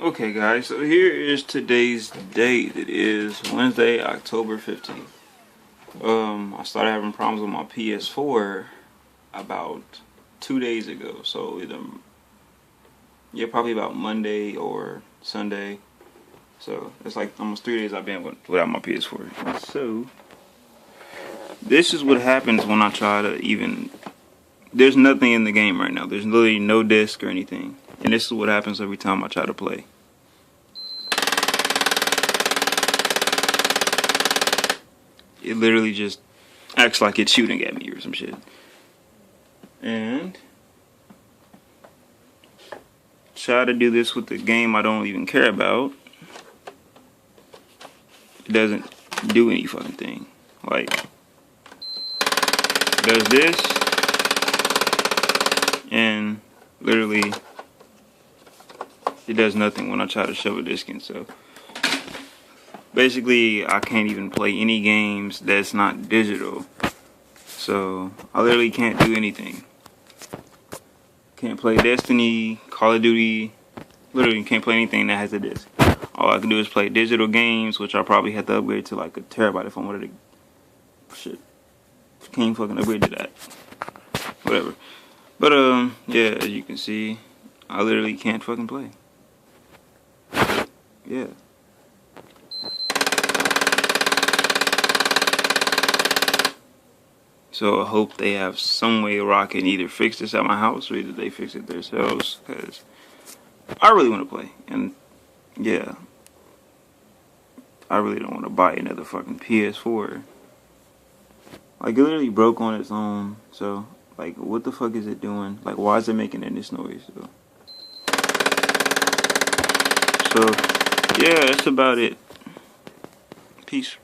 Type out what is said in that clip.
Okay guys, so here is today's date. It is Wednesday, October 15th. I started having problems with my PS4 about 2 days ago. So probably about Monday or Sunday. So it's like almost 3 days I've been without my PS4. So this is what happens when I try to there's nothing in the game right now. There's literally no disc or anything. And this is what happens every time I try to play. It literally just acts like it's shooting at me or some shit. And try to do this with the game I don't even care about. It doesn't do any fucking thing. Like, it does this, and literally it does nothing when I try to shove a disc in. So basically, I can't even play any games that's not digital. So I literally can't do anything. Can't play Destiny, Call of Duty. Literally can't play anything that has a disc. All I can do is play digital games, which I probably have to upgrade to like a terabyte if I wanted to. Shit, can't fucking upgrade to that. Whatever. But yeah, as you can see, I literally can't fucking play. Yeah. So I hope they have some way where I can either fix this at my house or either they fix it themselves, because I really want to play. And yeah, I really don't want to buy another fucking PS4. Like, it literally broke on its own. So like, what the fuck is it doing? Like, why is it making this noise? So yeah, that's about it. Peace.